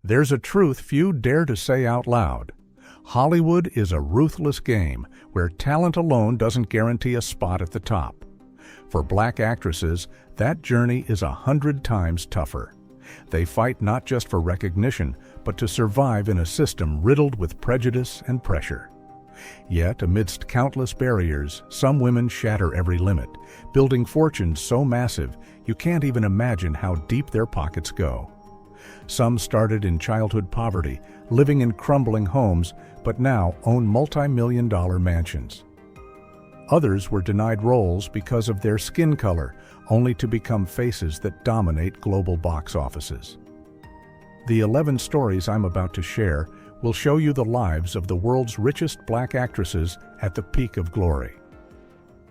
There's a truth few dare to say out loud. Hollywood is a ruthless game where talent alone doesn't guarantee a spot at the top. For Black actresses, that journey is 100 times tougher. They fight not just for recognition, but to survive in a system riddled with prejudice and pressure. Yet, amidst countless barriers, some women shatter every limit, building fortunes so massive you can't even imagine how deep their pockets go. Some started in childhood poverty, living in crumbling homes, but now own multi-million-dollar mansions. Others were denied roles because of their skin color, only to become faces that dominate global box offices. The 11 stories I'm about to share will show you the lives of the world's richest Black actresses at the peak of glory.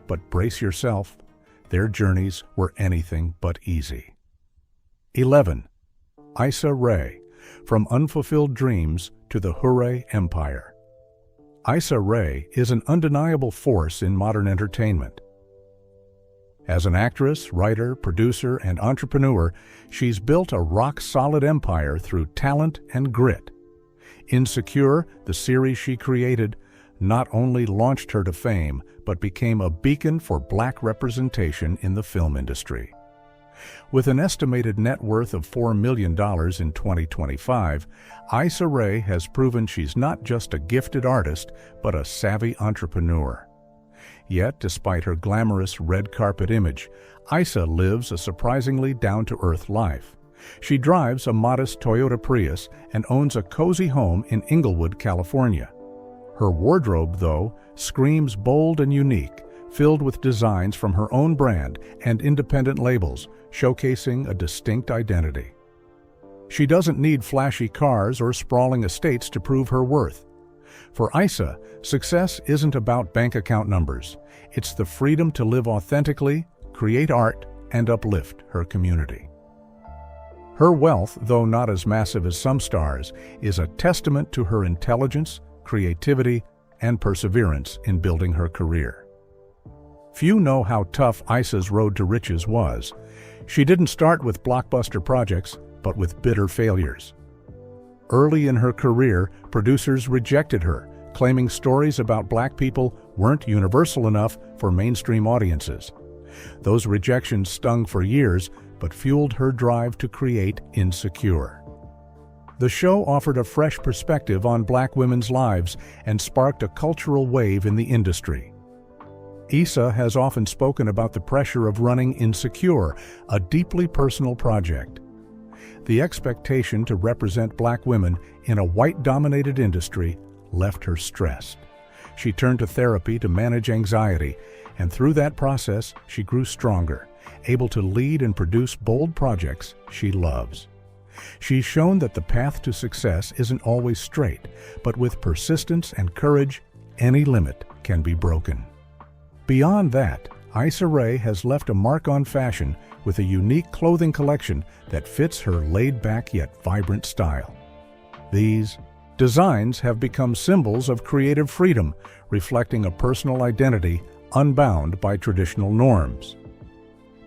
But brace yourself, their journeys were anything but easy. 11. Issa Rae, from unfulfilled dreams to the hooray empire. Issa Rae is an undeniable force in modern entertainment. As an actress, writer, producer, and entrepreneur, she's built a rock-solid empire through talent and grit. Insecure, the series she created, not only launched her to fame, but became a beacon for Black representation in the film industry. With an estimated net worth of $4 million in 2025, Issa Rae has proven she's not just a gifted artist, but a savvy entrepreneur. Yet, despite her glamorous red carpet image, Issa lives a surprisingly down-to-earth life. She drives a modest Toyota Prius and owns a cozy home in Inglewood, California. Her wardrobe, though, screams bold and unique, filled with designs from her own brand and independent labels, showcasing a distinct identity. She doesn't need flashy cars or sprawling estates to prove her worth. For Issa, success isn't about bank account numbers. It's the freedom to live authentically, create art, and uplift her community. Her wealth, though not as massive as some stars, is a testament to her intelligence, creativity, and perseverance in building her career. Few know how tough Issa's road to riches was. She didn't start with blockbuster projects, but with bitter failures. Early in her career, producers rejected her, claiming stories about Black people weren't universal enough for mainstream audiences. Those rejections stung for years, but fueled her drive to create Insecure. The show offered a fresh perspective on Black women's lives and sparked a cultural wave in the industry. Issa has often spoken about the pressure of running Insecure, a deeply personal project. The expectation to represent Black women in a white-dominated industry left her stressed. She turned to therapy to manage anxiety, and through that process, she grew stronger, able to lead and produce bold projects she loves. She's shown that the path to success isn't always straight, but with persistence and courage, any limit can be broken. Beyond that, Issa Rae has left a mark on fashion with a unique clothing collection that fits her laid-back yet vibrant style. These designs have become symbols of creative freedom, reflecting a personal identity unbound by traditional norms.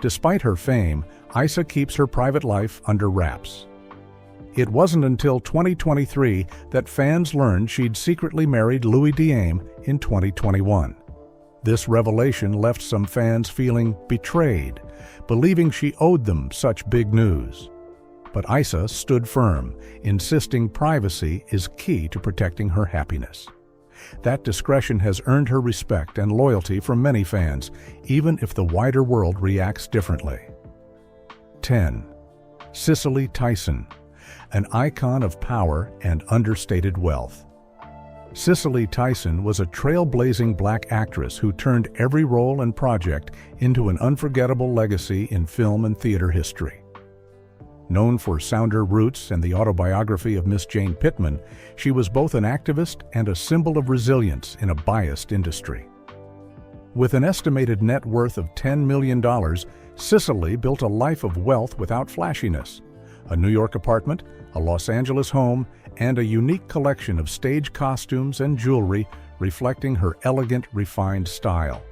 Despite her fame, Issa keeps her private life under wraps. It wasn't until 2023 that fans learned she'd secretly married Louis Diem in 2021. This revelation left some fans feeling betrayed, believing she owed them such big news. But Issa stood firm, insisting privacy is key to protecting her happiness. That discretion has earned her respect and loyalty from many fans, even if the wider world reacts differently. 10. Cicely Tyson, an icon of power and understated wealth. Cicely Tyson was a trailblazing Black actress who turned every role and project into an unforgettable legacy in film and theater history. Known for Sounder Roots and the autobiography of Miss Jane Pittman, she was both an activist and a symbol of resilience in a biased industry. With an estimated net worth of $10 million, Cicely built a life of wealth without flashiness. A New York apartment, a Los Angeles home, and a unique collection of stage costumes and jewelry reflecting her elegant, refined style.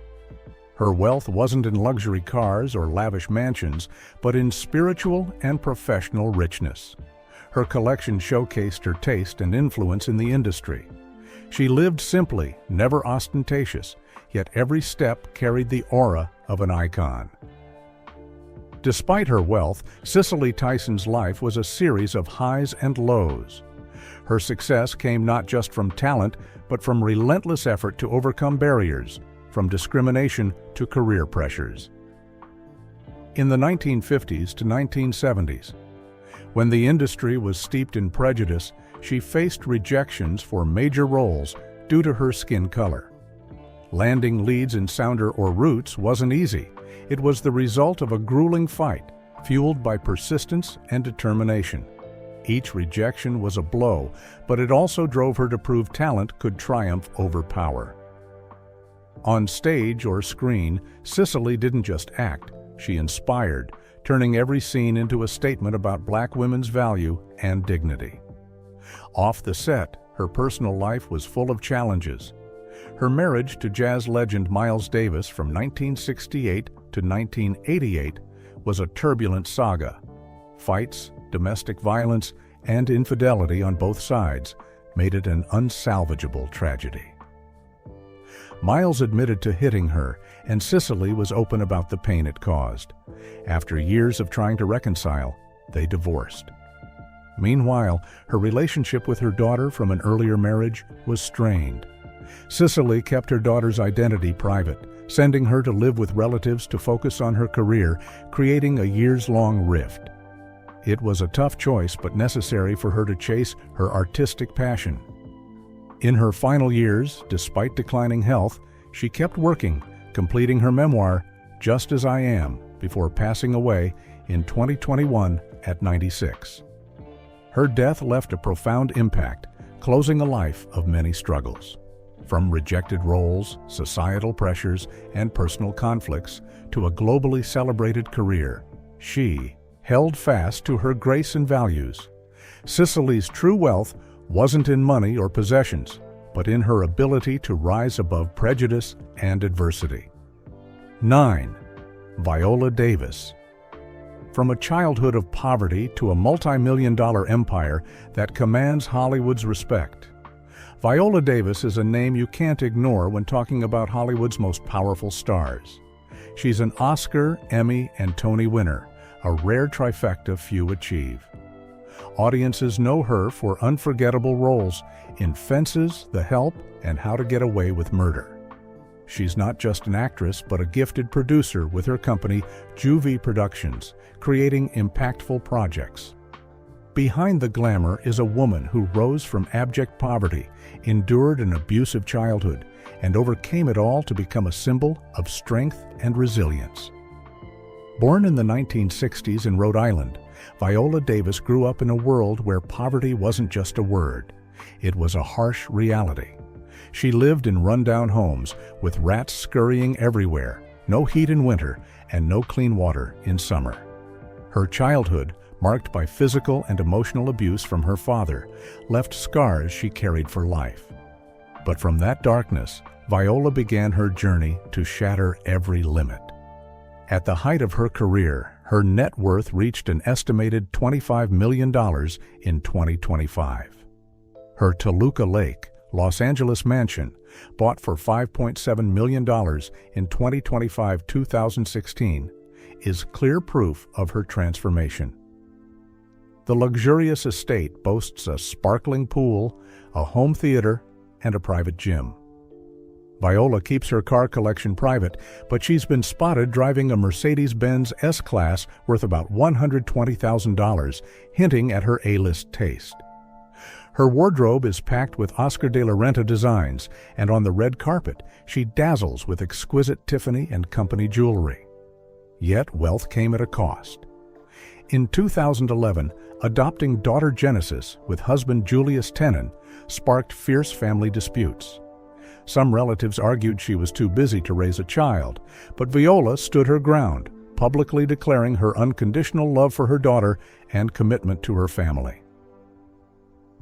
Her wealth wasn't in luxury cars or lavish mansions, but in spiritual and professional richness. Her collection showcased her taste and influence in the industry. She lived simply, never ostentatious, yet every step carried the aura of an icon. Despite her wealth, Cicely Tyson's life was a series of highs and lows. Her success came not just from talent, but from relentless effort to overcome barriers, from discrimination to career pressures. In the 1950s to 1970s, when the industry was steeped in prejudice, she faced rejections for major roles due to her skin color. Landing leads in Sounder or Roots wasn't easy. It was the result of a grueling fight, fueled by persistence and determination. Each rejection was a blow, but it also drove her to prove talent could triumph over power. On stage or screen, Cicely didn't just act, she inspired, turning every scene into a statement about Black women's value and dignity. Off the set, her personal life was full of challenges. Her marriage to jazz legend Miles Davis from 1968 to 1988 was a turbulent saga. Fights, domestic violence, and infidelity on both sides made it an unsalvageable tragedy. Miles admitted to hitting her, and Cicely was open about the pain it caused. After years of trying to reconcile, they divorced. Meanwhile, her relationship with her daughter from an earlier marriage was strained. Cicely kept her daughter's identity private, sending her to live with relatives to focus on her career, creating a years-long rift. It was a tough choice, but necessary for her to chase her artistic passion. In her final years, despite declining health, she kept working, completing her memoir, Just As I Am, before passing away in 2021 at 96. Her death left a profound impact, closing a life of many struggles. From rejected roles, societal pressures, and personal conflicts to a globally celebrated career, she held fast to her grace and values. Cicely's true wealth wasn't in money or possessions, but in her ability to rise above prejudice and adversity. 9. Viola Davis. From a childhood of poverty to a multi-million-dollar empire that commands Hollywood's respect, Viola Davis is a name you can't ignore when talking about Hollywood's most powerful stars. She's an Oscar, Emmy, and Tony winner, a rare trifecta few achieve. Audiences know her for unforgettable roles in Fences, The Help, and How to Get Away with Murder. She's not just an actress, but a gifted producer with her company, Juvie Productions, creating impactful projects. Behind the glamour is a woman who rose from abject poverty, endured an abusive childhood, and overcame it all to become a symbol of strength and resilience. Born in the 1960s in Rhode Island, Viola Davis grew up in a world where poverty wasn't just a word. It was a harsh reality. She lived in rundown homes with rats scurrying everywhere, no heat in winter, and no clean water in summer. Her childhood, marked by physical and emotional abuse from her father, left scars she carried for life. But from that darkness, Viola began her journey to shatter every limit. At the height of her career, her net worth reached an estimated $25 million in 2025. Her Toluca Lake, Los Angeles mansion, bought for $5.7 million in 2025-2016, is clear proof of her transformation. The luxurious estate boasts a sparkling pool, a home theater, and a private gym. Viola keeps her car collection private, but she's been spotted driving a Mercedes-Benz S-Class worth about $120,000, hinting at her A-list taste. Her wardrobe is packed with Oscar de la Renta designs, and on the red carpet, she dazzles with exquisite Tiffany and Company jewelry. Yet wealth came at a cost. In 2011, adopting daughter Genesis with husband Julius Tenon sparked fierce family disputes. Some relatives argued she was too busy to raise a child, but Viola stood her ground, publicly declaring her unconditional love for her daughter and commitment to her family.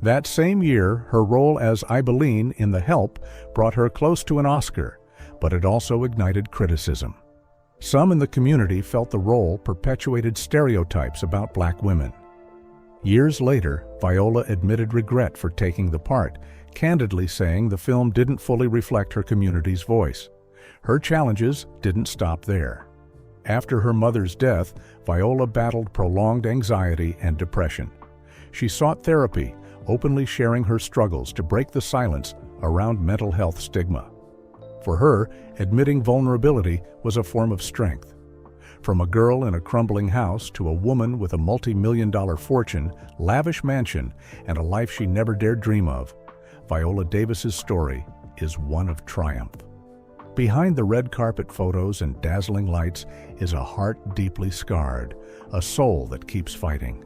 That same year, her role as Aibileen in The Help brought her close to an Oscar, but it also ignited criticism. Some in the community felt the role perpetuated stereotypes about Black women. Years later, Viola admitted regret for taking the part, candidly saying the film didn't fully reflect her community's voice. Her challenges didn't stop there. After her mother's death, Viola battled prolonged anxiety and depression. She sought therapy, openly sharing her struggles to break the silence around mental health stigma. For her, admitting vulnerability was a form of strength. From a girl in a crumbling house to a woman with a multi-million-dollar fortune, lavish mansion, and a life she never dared dream of, Viola Davis's story is one of triumph. Behind the red carpet photos and dazzling lights is a heart deeply scarred, a soul that keeps fighting.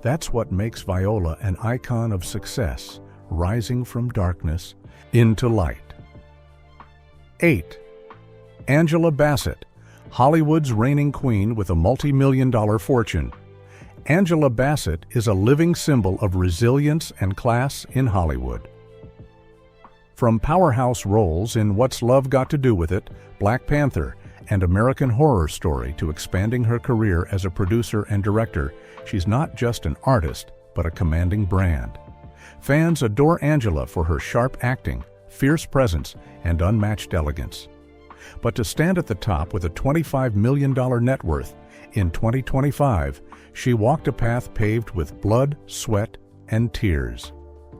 That's what makes Viola an icon of success, rising from darkness into light. 8. Angela Bassett, Hollywood's reigning queen with a multi-million-dollar fortune. Angela Bassett is a living symbol of resilience and class in Hollywood. From powerhouse roles in What's Love Got to Do with It, Black Panther, and American Horror Story to expanding her career as a producer and director, she's not just an artist, but a commanding brand. Fans adore Angela for her sharp acting, fierce presence, and unmatched elegance. But to stand at the top with a $25 million net worth, in 2025, she walked a path paved with blood, sweat, and tears.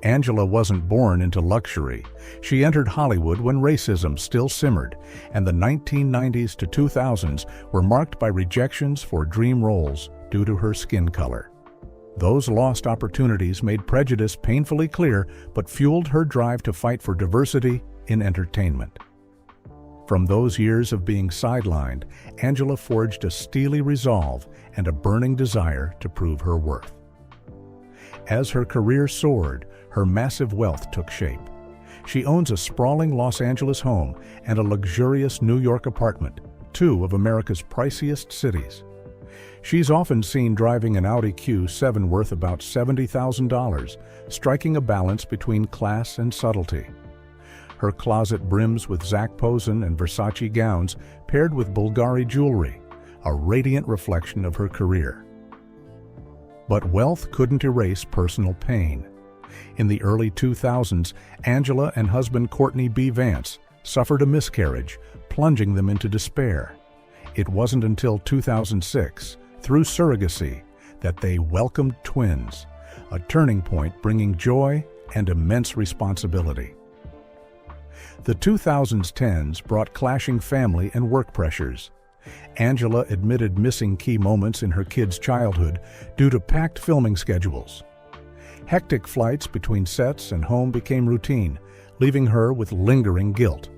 Angela wasn't born into luxury. She entered Hollywood when racism still simmered, and the 1990s to 2000s were marked by rejections for dream roles due to her skin color. Those lost opportunities made prejudice painfully clear, but fueled her drive to fight for diversity in entertainment. From those years of being sidelined, Angela forged a steely resolve and a burning desire to prove her worth. As her career soared, her massive wealth took shape. She owns a sprawling Los Angeles home and a luxurious New York apartment, two of America's priciest cities. She's often seen driving an Audi Q7 worth about $70,000, striking a balance between class and subtlety. Her closet brims with Zac Posen and Versace gowns paired with Bulgari jewelry, a radiant reflection of her career. But wealth couldn't erase personal pain. In the early 2000s, Angela and husband Courtney B. Vance suffered a miscarriage, plunging them into despair. It wasn't until 2006, through surrogacy, that they welcomed twins, a turning point bringing joy and immense responsibility. The 2010s brought clashing family and work pressures. Angela admitted missing key moments in her kids' childhood due to packed filming schedules. Hectic flights between sets and home became routine, leaving her with lingering guilt.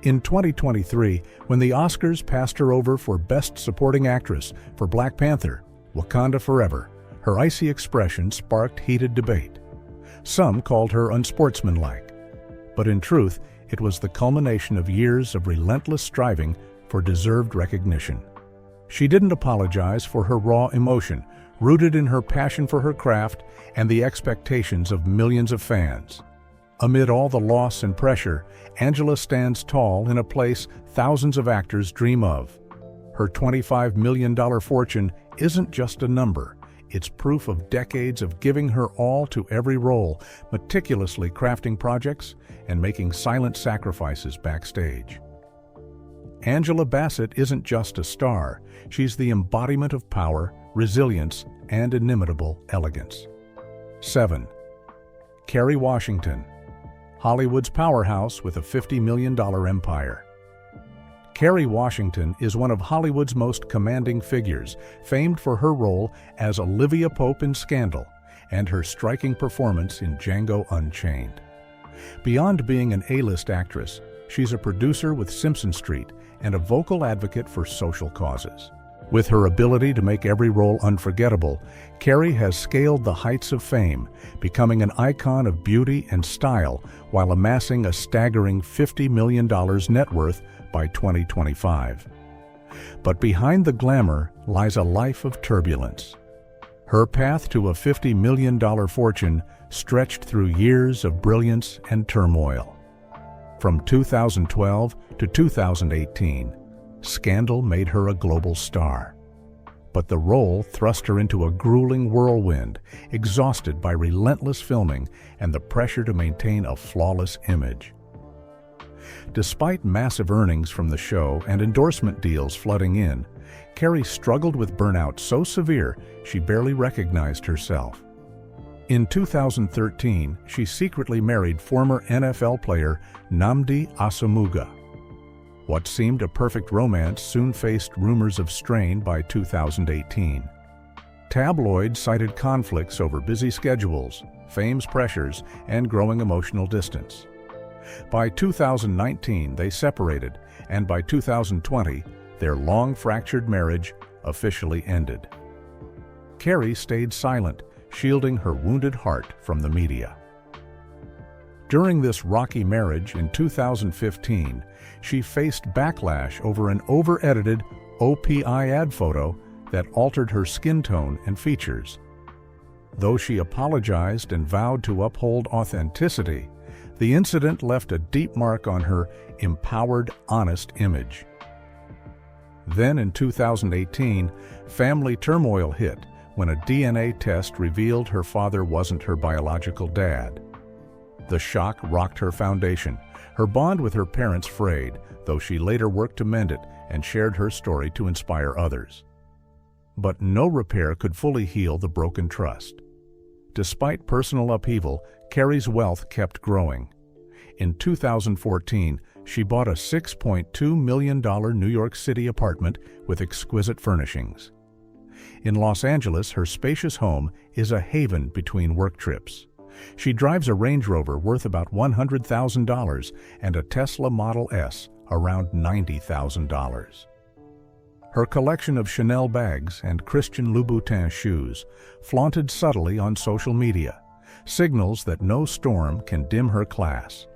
In 2023, when the Oscars passed her over for Best Supporting Actress for Black Panther, Wakanda Forever, her icy expression sparked heated debate. Some called her unsportsmanlike, but in truth, it was the culmination of years of relentless striving for deserved recognition. She didn't apologize for her raw emotion, rooted in her passion for her craft and the expectations of millions of fans. Amid all the loss and pressure, Angela stands tall in a place thousands of actors dream of. Her $25 million fortune isn't just a number. It's proof of decades of giving her all to every role, meticulously crafting projects and making silent sacrifices backstage. Angela Bassett isn't just a star. She's the embodiment of power, resilience, and inimitable elegance. 7. Kerry Washington, Hollywood's powerhouse with a $50 million empire. Kerry Washington is one of Hollywood's most commanding figures, famed for her role as Olivia Pope in Scandal and her striking performance in Django Unchained. Beyond being an A-list actress, she's a producer with Simpson Street and a vocal advocate for social causes. With her ability to make every role unforgettable, Kerry has scaled the heights of fame, becoming an icon of beauty and style while amassing a staggering $50 million net worth by 2025. But behind the glamour lies a life of turbulence. Her path to a $50 million fortune stretched through years of brilliance and turmoil. From 2012 to 2018, Scandal made her a global star. but the role thrust her into a grueling whirlwind, exhausted by relentless filming and the pressure to maintain a flawless image. Despite massive earnings from the show and endorsement deals flooding in, Kerry struggled with burnout so severe she barely recognized herself. In 2013, she secretly married former NFL player Nnamdi Asomugha. What seemed a perfect romance soon faced rumors of strain by 2018. Tabloids cited conflicts over busy schedules, fame's pressures, and growing emotional distance. By 2019, they separated, and by 2020, their long-fractured marriage officially ended. Kerry stayed silent, shielding her wounded heart from the media. During this rocky marriage in 2015, she faced backlash over an over-edited OPI ad photo that altered her skin tone and features. Though she apologized and vowed to uphold authenticity, the incident left a deep mark on her empowered, honest image. Then in 2018, family turmoil hit when a DNA test revealed her father wasn't her biological dad. The shock rocked her foundation. Her bond with her parents frayed, though she later worked to mend it and shared her story to inspire others. But no repair could fully heal the broken trust. Despite personal upheaval, Kerry's wealth kept growing. In 2014, she bought a $6.2 million New York City apartment with exquisite furnishings. In Los Angeles, her spacious home is a haven between work trips. She drives a Range Rover worth about $100,000 and a Tesla Model S around $90,000. Her collection of Chanel bags and Christian Louboutin shoes, flaunted subtly on social media, signals that no storm can dim her class.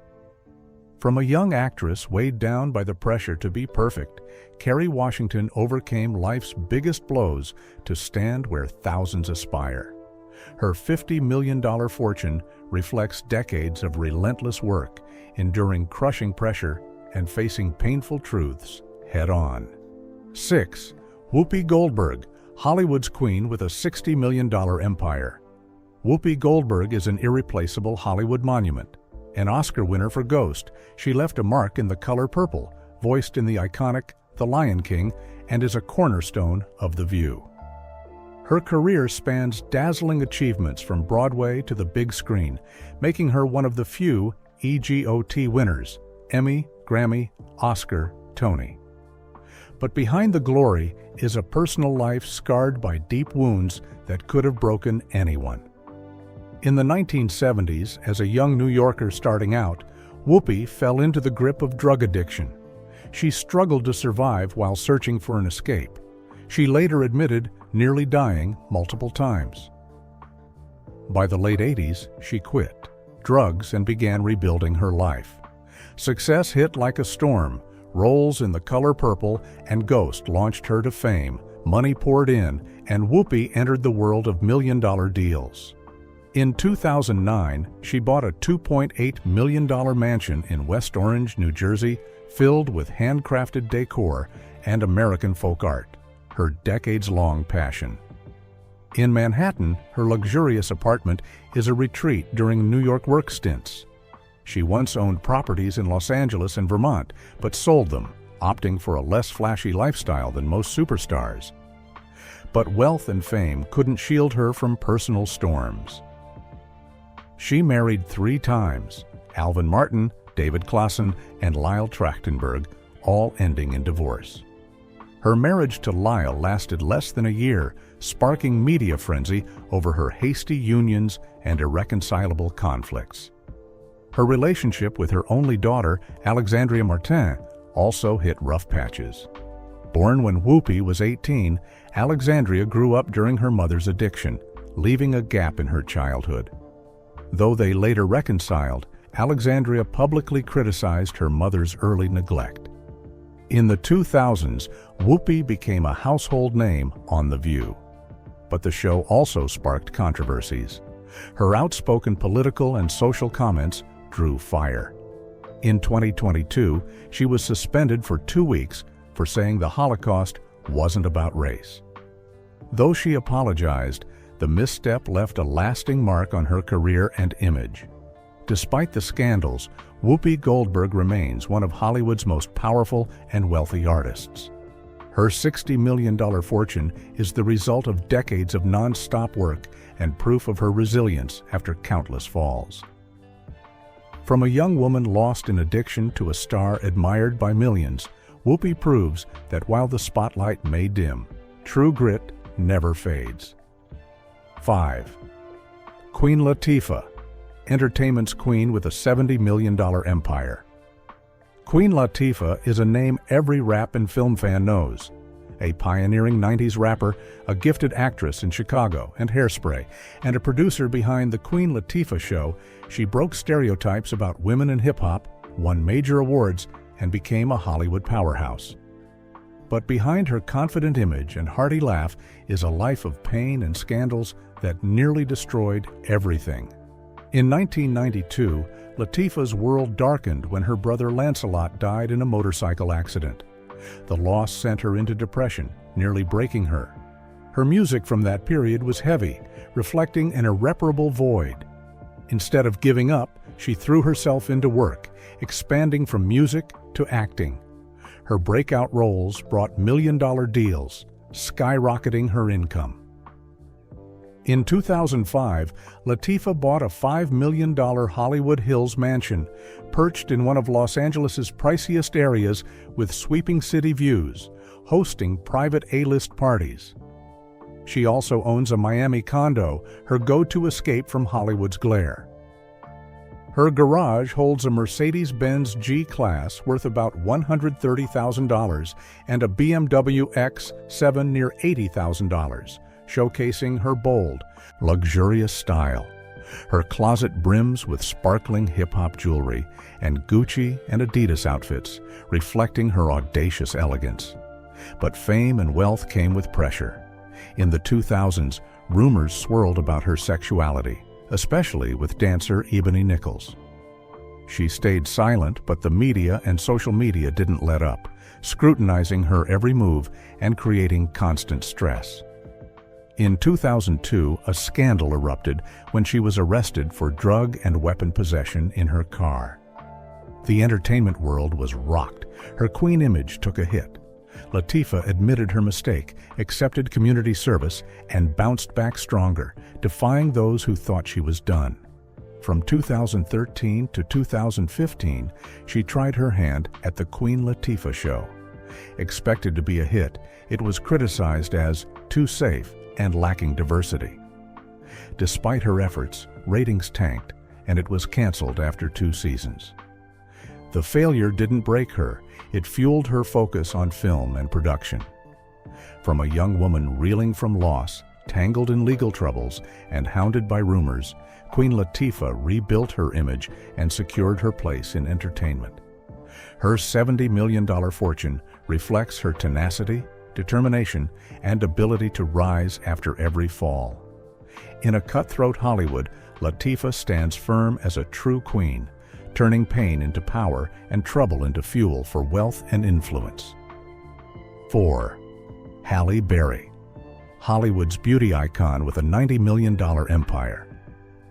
From a young actress weighed down by the pressure to be perfect, Kerry Washington overcame life's biggest blows to stand where thousands aspire. Her $50 million fortune reflects decades of relentless work, enduring crushing pressure and facing painful truths head-on. 6. Whoopi Goldberg, Hollywood's queen with a $60 million empire. Whoopi Goldberg is an irreplaceable Hollywood monument. An Oscar winner for Ghost, she left a mark in The Color Purple, voiced in the iconic The Lion King, and is a cornerstone of The View. Her career spans dazzling achievements from Broadway to the big screen, making her one of the few EGOT winners: Emmy, Grammy, Oscar, Tony. But behind the glory is a personal life scarred by deep wounds that could have broken anyone. In the 1970s, as a young New Yorker starting out, Whoopi fell into the grip of drug addiction. She struggled to survive while searching for an escape. She later admitted nearly dying multiple times. By the late 80s, she quit drugs and began rebuilding her life. Success hit like a storm. Roles in The Color Purple and Ghost launched her to fame. Money poured in, and Whoopi entered the world of million-dollar deals. In 2009, she bought a $2.8 million mansion in West Orange, New Jersey, filled with handcrafted decor and American folk art, her decades-long passion. In Manhattan, her luxurious apartment is a retreat during New York work stints. She once owned properties in Los Angeles and Vermont, but sold them, opting for a less flashy lifestyle than most superstars. But wealth and fame couldn't shield her from personal storms. She married 3 times: Alvin Martin, David Klassen, and Lyle Trachtenberg, all ending in divorce. Her marriage to Lyle lasted less than a year, sparking media frenzy over her hasty unions and irreconcilable conflicts. Her relationship with her only daughter, Alexandria Martin, also hit rough patches. Born when Whoopi was 18, Alexandria grew up during her mother's addiction, leaving a gap in her childhood. Though they later reconciled, Alexandria publicly criticized her mother's early neglect. In the 2000s, Whoopi became a household name on The View. But the show also sparked controversies. Her outspoken political and social comments drew fire. In 2022, she was suspended for 2 weeks for saying the Holocaust wasn't about race. Though she apologized, the misstep left a lasting mark on her career and image. Despite the scandals, Whoopi Goldberg remains one of Hollywood's most powerful and wealthy artists. Her $60 million fortune is the result of decades of non-stop work and proof of her resilience after countless falls. From a young woman lost in addiction to a star admired by millions, Whoopi proves that while the spotlight may dim, true grit never fades. 5. Queen Latifah, entertainment's queen with a $70 million empire. Queen Latifah is a name every rap and film fan knows. A pioneering 90s rapper, a gifted actress in Chicago and Hairspray, and a producer behind The Queen Latifah Show, she broke stereotypes about women in hip-hop, won major awards, and became a Hollywood powerhouse. But behind her confident image and hearty laugh is a life of pain and scandals that nearly destroyed everything. In 1992, Latifah's world darkened when her brother Lancelot died in a motorcycle accident. The loss sent her into depression, nearly breaking her. Her music from that period was heavy, reflecting an irreparable void. Instead of giving up, she threw herself into work, expanding from music to acting. Her breakout roles brought million-dollar deals, skyrocketing her income. In 2005, Latifah bought a $5 million Hollywood Hills mansion, perched in one of Los Angeles' priciest areas with sweeping city views, hosting private A-list parties. She also owns a Miami condo, her go-to escape from Hollywood's glare. Her garage holds a Mercedes-Benz G-Class worth about $130,000 and a BMW X7 near $80,000. Showcasing her bold, luxurious style. Her closet brims with sparkling hip-hop jewelry and Gucci and Adidas outfits, reflecting her audacious elegance. But fame and wealth came with pressure. In the 2000s, rumors swirled about her sexuality, especially with dancer Ebony Nichols. She stayed silent, but the media and social media didn't let up, scrutinizing her every move and creating constant stress. In 2002, a scandal erupted when she was arrested for drug and weapon possession in her car. The entertainment world was rocked. Her queen image took a hit. Latifah admitted her mistake, accepted community service, and bounced back stronger, defying those who thought she was done. From 2013 to 2015, she tried her hand at The Queen Latifah Show. Expected to be a hit, it was criticized as too safe and lacking diversity. Despite her efforts, ratings tanked, and it was canceled after 2 seasons. The failure didn't break her, it fueled her focus on film and production. From a young woman reeling from loss, tangled in legal troubles, and hounded by rumors, Queen Latifah rebuilt her image and secured her place in entertainment. Her $70 million fortune reflects her tenacity, determination, and ability to rise after every fall. In a cutthroat Hollywood, Latifah stands firm as a true queen, turning pain into power and trouble into fuel for wealth and influence. 4. Halle Berry, Hollywood's beauty icon with a $90 million empire.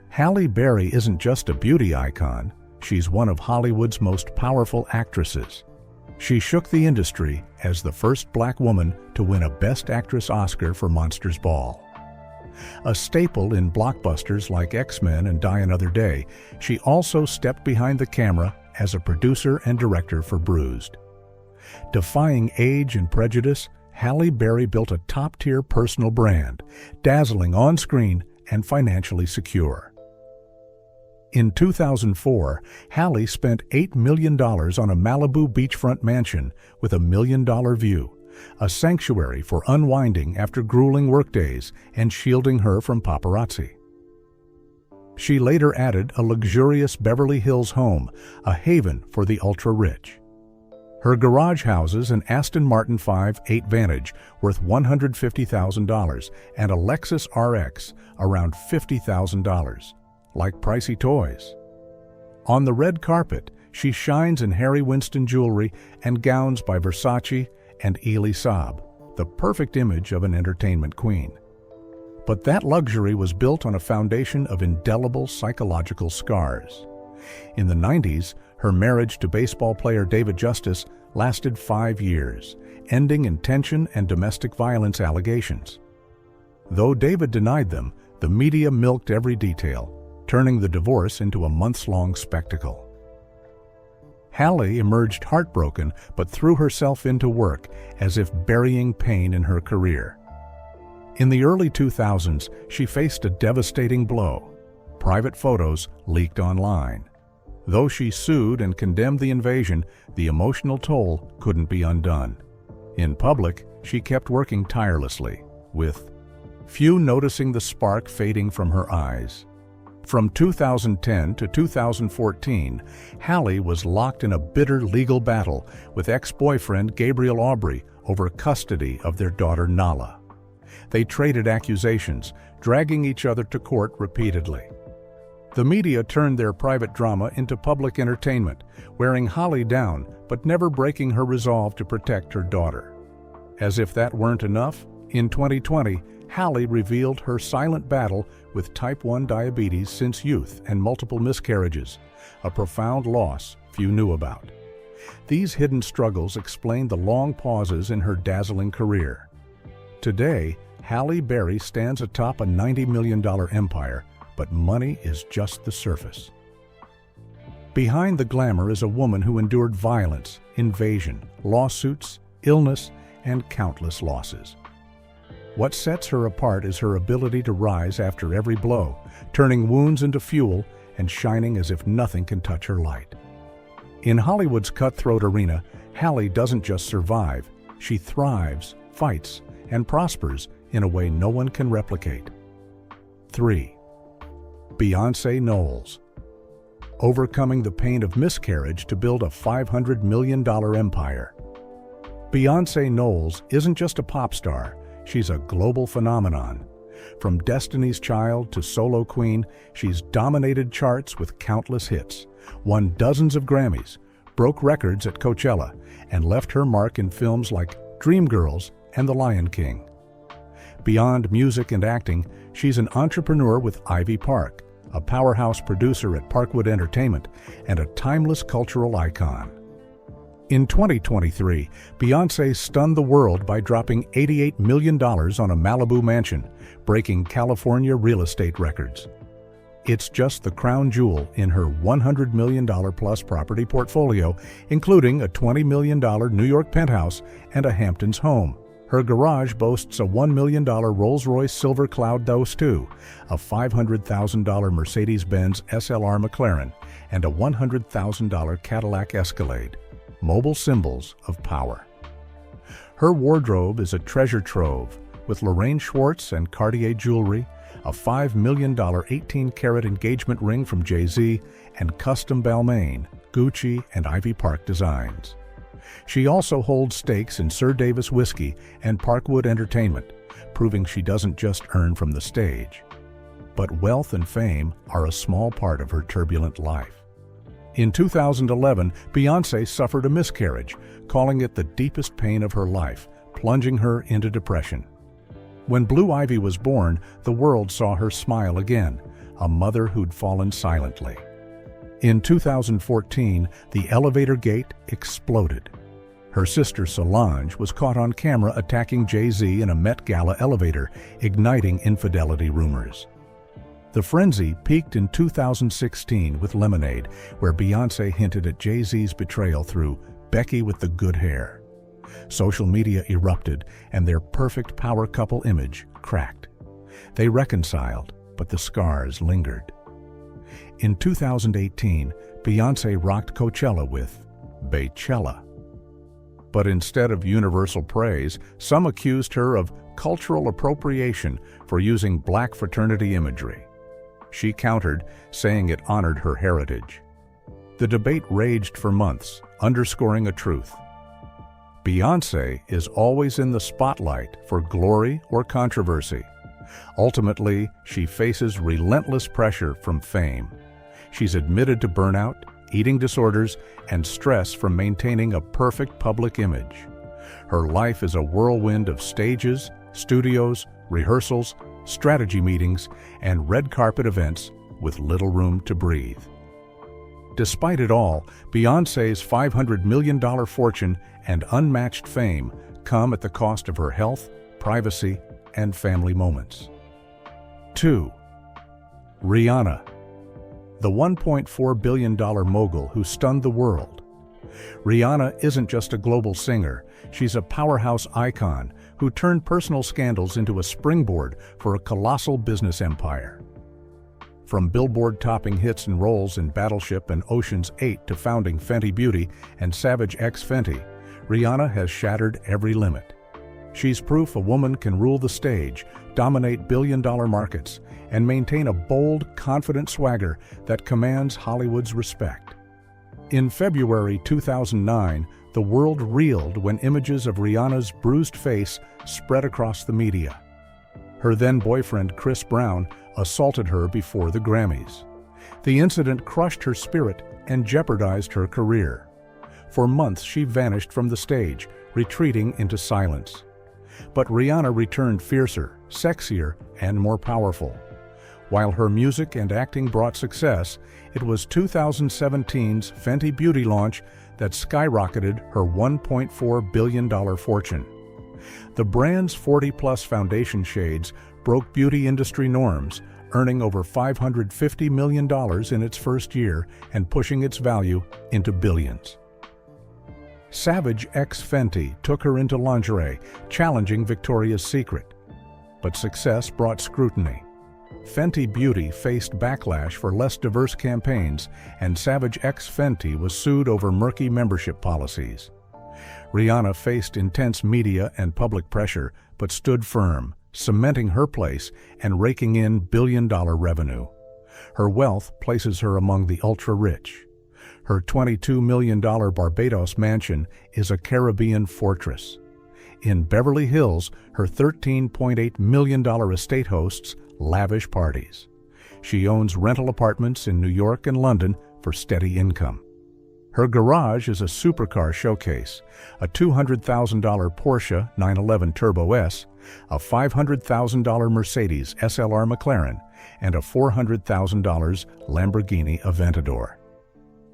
Halle Berry isn't just a beauty icon, she's one of Hollywood's most powerful actresses. She shook the industry as the first black woman to win a Best Actress Oscar for Monsters Ball. A staple in blockbusters like X-Men and Die Another Day, she also stepped behind the camera as a producer and director for Bruised. Defying age and prejudice, Halle Berry built a top-tier personal brand, dazzling on-screen and financially secure. In 2004, Halle spent $8 million on a Malibu beachfront mansion with a $1 million view, a sanctuary for unwinding after grueling workdays and shielding her from paparazzi. She later added a luxurious Beverly Hills home, a haven for the ultra-rich. Her garage houses an Aston Martin 5.8 Vantage worth $150,000 and a Lexus RX around $50,000. Like pricey toys. On the red carpet, she shines in Harry Winston jewelry and gowns by Versace and Elie Saab, the perfect image of an entertainment queen. But that luxury was built on a foundation of indelible psychological scars. In the 90s, her marriage to baseball player David Justice lasted 5 years, ending in tension and domestic violence allegations. Though David denied them, the media milked every detail, turning the divorce into a months-long spectacle. Halle emerged heartbroken but threw herself into work as if burying pain in her career. In the early 2000s, she faced a devastating blow. Private photos leaked online. Though she sued and condemned the invasion, the emotional toll couldn't be undone. In public, she kept working tirelessly, with few noticing the spark fading from her eyes. From 2010 to 2014, Halle was locked in a bitter legal battle with ex-boyfriend Gabriel Aubry over custody of their daughter Nala. They traded accusations, dragging each other to court repeatedly. The media turned their private drama into public entertainment, wearing Halle down but never breaking her resolve to protect her daughter. As if that weren't enough, in 2020, Halle revealed her silent battle with type 1 diabetes since youth and multiple miscarriages, a profound loss few knew about. These hidden struggles explain the long pauses in her dazzling career. Today, Halle Berry stands atop a $90 million empire, but money is just the surface. Behind the glamour is a woman who endured violence, invasion, lawsuits, illness, and countless losses. What sets her apart is her ability to rise after every blow, turning wounds into fuel and shining as if nothing can touch her light. In Hollywood's cutthroat arena, Halle doesn't just survive, she thrives, fights, and prospers in a way no one can replicate. 3. Beyoncé Knowles. Overcoming the pain of miscarriage to build a $500 million empire. Beyoncé Knowles isn't just a pop star, she's a global phenomenon. From Destiny's Child to Solo Queen, she's dominated charts with countless hits, won dozens of Grammys, broke records at Coachella, and left her mark in films like Dreamgirls and The Lion King. Beyond music and acting, she's an entrepreneur with Ivy Park, a powerhouse producer at Parkwood Entertainment, and a timeless cultural icon. In 2023, Beyoncé stunned the world by dropping $88 million on a Malibu mansion, breaking California real estate records. It's just the crown jewel in her $100 million-plus property portfolio, including a $20 million New York penthouse and a Hamptons home. Her garage boasts a $1 million Rolls-Royce Silver Cloud Dose 2, a $500,000 Mercedes-Benz SLR McLaren, and a $100,000 Cadillac Escalade, mobile symbols of power. Her wardrobe is a treasure trove, with Lorraine Schwartz and Cartier jewelry, a $5 million 18-karat engagement ring from Jay-Z, and custom Balmain, Gucci, and Ivy Park designs. She also holds stakes in Sir Davis Whiskey and Parkwood Entertainment, proving she doesn't just earn from the stage. But wealth and fame are a small part of her turbulent life. In 2011, Beyoncé suffered a miscarriage, calling it the deepest pain of her life, plunging her into depression. When Blue Ivy was born, the world saw her smile again, a mother who'd fallen silently. In 2014, the elevator gate exploded. Her sister Solange was caught on camera attacking Jay-Z in a Met Gala elevator, igniting infidelity rumors. The frenzy peaked in 2016 with Lemonade, where Beyoncé hinted at Jay-Z's betrayal through Becky with the good hair. Social media erupted, and their perfect power couple image cracked. They reconciled, but the scars lingered. In 2018, Beyoncé rocked Coachella with Baychella. But instead of universal praise, some accused her of cultural appropriation for using black fraternity imagery. She countered, saying it honored her heritage. The debate raged for months, underscoring a truth. Beyoncé is always in the spotlight for glory or controversy. Ultimately, she faces relentless pressure from fame. She's admitted to burnout, eating disorders, and stress from maintaining a perfect public image. Her life is a whirlwind of stages, studios, rehearsals, strategy meetings, and red carpet events with little room to breathe. Despite it all, Beyoncé's $500 million fortune and unmatched fame come at the cost of her health, privacy, and family moments. 2. Rihanna, the $1.4 billion mogul who stunned the world. Rihanna isn't just a global singer, she's a powerhouse icon who turned personal scandals into a springboard for a colossal business empire. From Billboard-topping hits and roles in Battleship and Ocean's 8 to founding Fenty Beauty and Savage X Fenty, Rihanna has shattered every limit. She's proof a woman can rule the stage, dominate billion-dollar markets, and maintain a bold, confident swagger that commands Hollywood's respect. In February 2009, the world reeled when images of Rihanna's bruised face spread across the media. Her then-boyfriend Chris Brown assaulted her before the Grammys. The incident crushed her spirit and jeopardized her career. For months she vanished from the stage, retreating into silence. But Rihanna returned fiercer, sexier, and more powerful. While her music and acting brought success, it was 2017's Fenty Beauty launch that skyrocketed her $1.4 billion fortune. The brand's 40-plus foundation shades broke beauty industry norms, earning over $550 million in its first year and pushing its value into billions. Savage X Fenty took her into lingerie, challenging Victoria's Secret. But success brought scrutiny. Fenty Beauty faced backlash for less diverse campaigns, and Savage X Fenty was sued over murky membership policies. Rihanna faced intense media and public pressure, but stood firm, cementing her place and raking in billion-dollar revenue. Her wealth places her among the ultra-rich. Her $22 million Barbados mansion is a Caribbean fortress. In Beverly Hills, her $13.8 million estate hosts lavish parties. She owns rental apartments in New York and London for steady income. Her garage is a supercar showcase, a $200,000 Porsche 911 Turbo S, a $500,000 Mercedes SLR McLaren, and a $400,000 Lamborghini Aventador.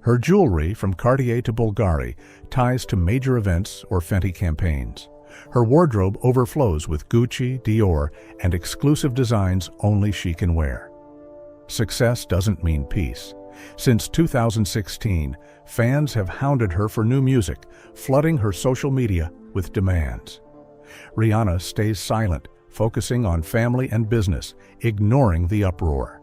Her jewelry, from Cartier to Bulgari, ties to major events or Fenty campaigns. Her wardrobe overflows with Gucci, Dior, and exclusive designs only she can wear. Success doesn't mean peace. Since 2016, fans have hounded her for new music, flooding her social media with demands. Rihanna stays silent, focusing on family and business, ignoring the uproar.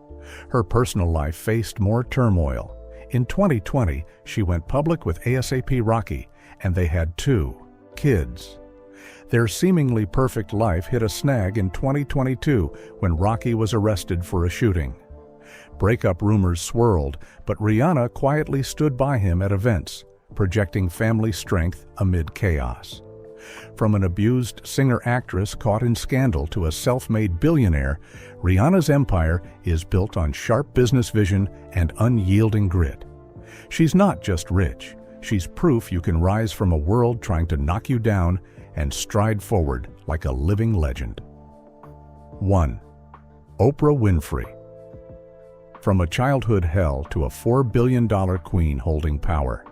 Her personal life faced more turmoil. In 2020, she went public with ASAP Rocky, and they had 2 kids. Their seemingly perfect life hit a snag in 2022 when Rocky was arrested for a shooting. Breakup rumors swirled, but Rihanna quietly stood by him at events, projecting family strength amid chaos. From an abused singer-actress caught in scandal to a self-made billionaire, Rihanna's empire is built on sharp business vision and unyielding grit. She's not just rich, she's proof you can rise from a world trying to knock you down and stride forward like a living legend. 1. Oprah Winfrey. From a childhood hell to a $4 billion queen holding power.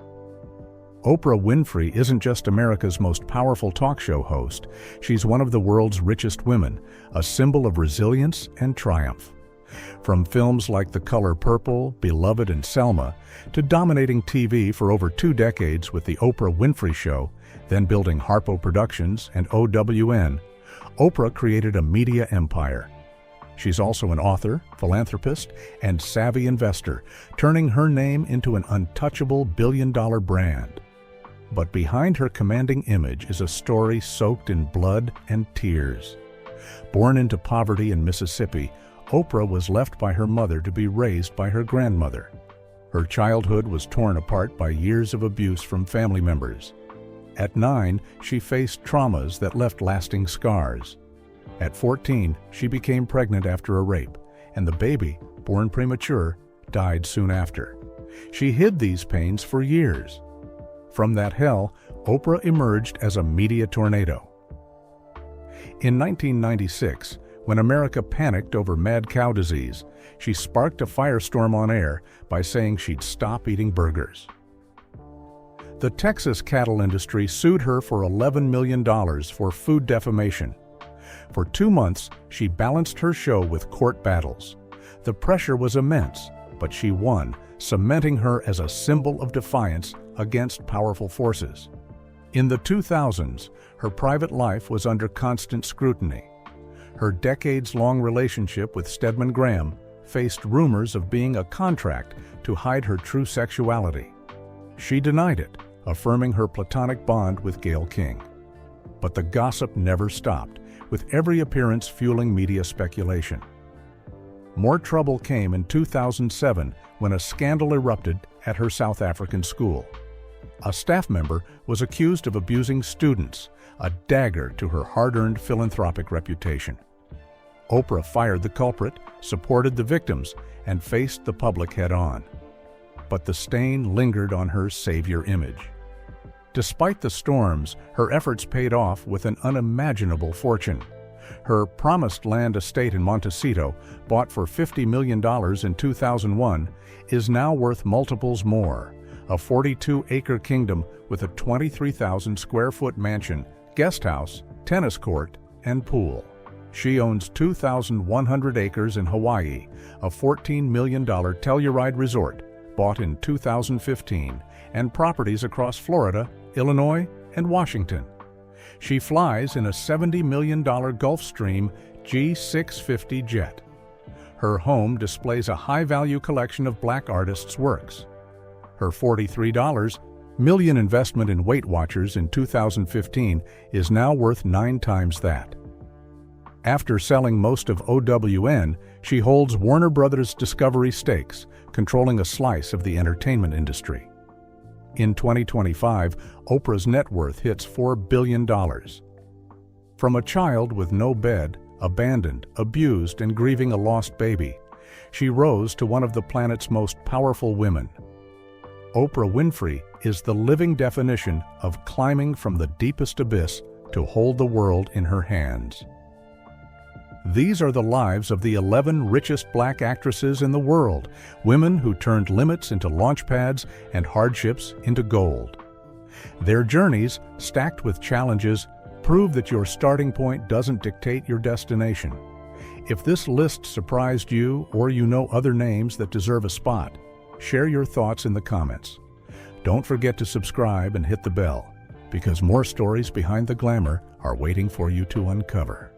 Oprah Winfrey isn't just America's most powerful talk show host, she's one of the world's richest women, a symbol of resilience and triumph. From films like The Color Purple, Beloved, and Selma, to dominating TV for over 2 decades with The Oprah Winfrey Show, then building Harpo Productions and OWN, Oprah created a media empire. She's also an author, philanthropist, and savvy investor, turning her name into an untouchable billion-dollar brand. But behind her commanding image is a story soaked in blood and tears. Born into poverty in Mississippi, Oprah was left by her mother to be raised by her grandmother. Her childhood was torn apart by years of abuse from family members. At 9, she faced traumas that left lasting scars. At 14, she became pregnant after a rape, and the baby, born premature, died soon after. She hid these pains for years. From that hell, Oprah emerged as a media tornado. In 1996, when America panicked over mad cow disease, she sparked a firestorm on air by saying she'd stop eating burgers. The Texas cattle industry sued her for $11 million for food defamation. For 2 months, she balanced her show with court battles. The pressure was immense, but she won, cementing her as a symbol of defiance against powerful forces. In the 2000s, her private life was under constant scrutiny. Her decades-long relationship with Stedman Graham faced rumors of being a contract to hide her true sexuality. She denied it, affirming her platonic bond with Gayle King. But the gossip never stopped, with every appearance fueling media speculation. More trouble came in 2007 when a scandal erupted at her South African school. A staff member was accused of abusing students, a dagger to her hard-earned philanthropic reputation. Oprah fired the culprit, supported the victims, and faced the public head-on. But the stain lingered on her savior image. Despite the storms, her efforts paid off with an unimaginable fortune. Her promised land estate in Montecito, bought for $50 million in 2001, is now worth multiples more. A 42-acre kingdom with a 23,000-square-foot mansion, guest house, tennis court, and pool. She owns 2,100 acres in Hawaii, a $14 million Telluride resort, bought in 2015, and properties across Florida, Illinois, and Washington. She flies in a $70 million Gulfstream G650 jet. Her home displays a high-value collection of Black artists' works. Her $43 million investment in Weight Watchers in 2015 is now worth 9 times that. After selling most of OWN, she holds Warner Brothers Discovery stakes, controlling a slice of the entertainment industry. In 2025, Oprah's net worth hits $4 billion. From a child with no bed, abandoned, abused, and grieving a lost baby, she rose to one of the planet's most powerful women. Oprah Winfrey is the living definition of climbing from the deepest abyss to hold the world in her hands. These are the lives of the 11 richest Black actresses in the world, women who turned limits into launch pads and hardships into gold. Their journeys, stacked with challenges, prove that your starting point doesn't dictate your destination. If this list surprised you, or you know other names that deserve a spot, share your thoughts in the comments. Don't forget to subscribe and hit the bell, because more stories behind the glamour are waiting for you to uncover.